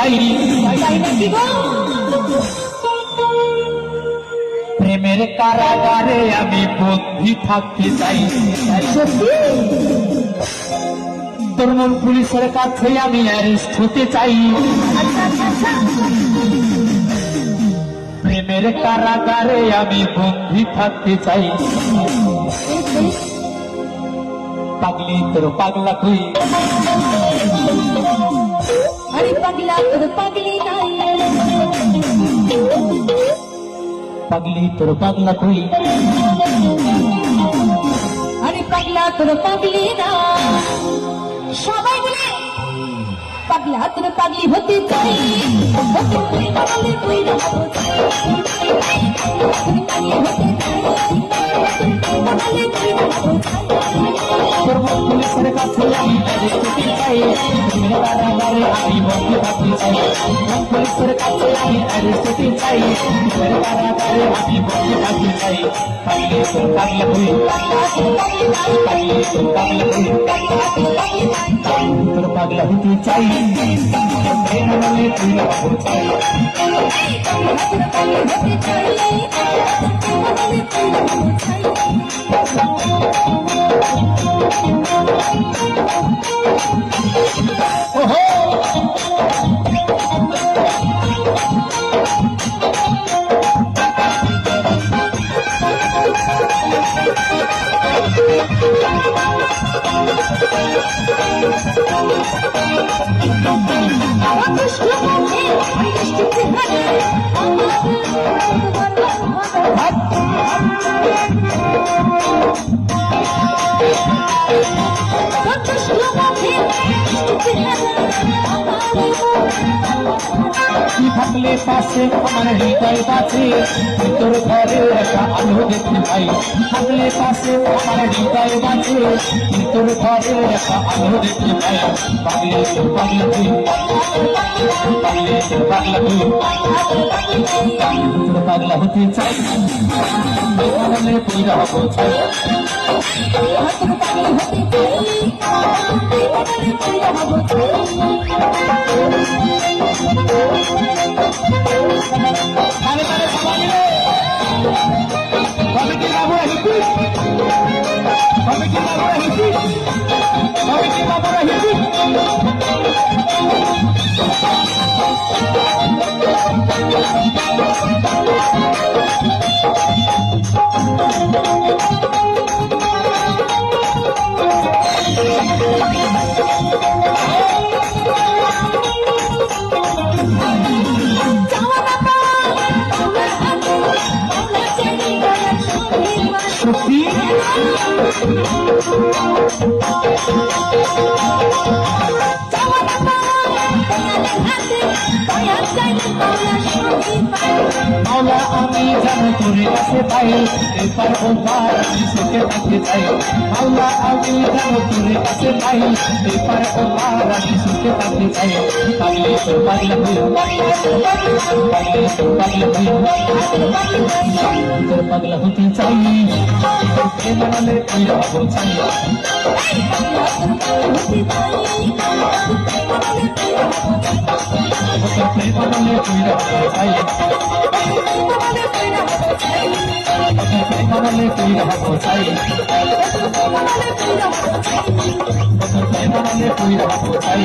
চাই নাকি গো? প্রেমের কারাগারে আমি বন্দী থাকতে চাই। সত্যি? তোর মন পুলিশের কাছে আমি অ্যারেস্ট হতে চাই। আচ্ছা আচ্ছা আচ্ছা। প্রেমের কারাগারে আমি বন্দী থাকতে চাই। বেশ বেশ। পাগলি তোর পাগলা তুই, আরে পাগলা তোর পাগলি নাই, পাগলি তোর পাগলা তুই, আরে পাগলা তোর পাগলি না। সবাই মিলে পাগলা তোর পাগলি হতে চাই, হতে তুই পাগলি তুই না হতে চাই, তুই পাগলি হতে চাই, পাগলি তুই না হতে চাই। তোর মন পুলিশের কাছে আমি অ্যারেস্ট হতে চাই। প্রেমের কারাগারে আমি বন্দী থাকতে চাই। মন পুলিশের কাছে আমি অ্যারেস্ট হতে চাই। প্রেমের কারাগারে আমি বন্দী থাকতে চাই। পাগলি তোর পাগলা তুই, পাগলা তোর পাগলি নাই, পাগলি তোর পাগলা তুই, পাগলা তোর পাগলি নাই, তোর পাগলা হতে চাই। প্রেম বলে তুই না হতে চাই। পাগলা তোর পাগলি হতে চাই, পাগলি তুই না হতে চাই। ওহো তুই থাকলে পাশে আমার হৃদয় বাঁচে, তোর ঘরে একটা আলো দেখতে পাই। থাকলে পাশে আমার হৃদয় বাঁচে, তোর ঘরে একটা আলো দেখতে পাই। পাগলে তোর পাগলা তুই, পাগলে তোর পাগলা তুই, তোর পাগলা হতে চাই। বলে তুই না হতে চাই। আরে তারে সবাই মিলে কমিটি বাবুরা হিপি, কমিটি বাবুরা হিপি, কমিটি বাবুরা হিপি। সত্যি মাওলা আমি যেন তোরে কাছে পাই, এবার ওপার আমি সুখে থাকতে চাই। মাওলা আমি যেন তোরে কাছে পাই, এবার ওপার আমি সুখে থাকতে চাই। পাগলি তোর পাগলা তুই, পাগলি তোর পাগলা তুই, তোর পাগলা হতে চাই। প্রেম বলে তুই না হতে চাই। প্রেম বলে তুই না হতে চাই। প্রেম বলে তুই না হতে চাই। প্রেম বলে তুই না হতে চাই।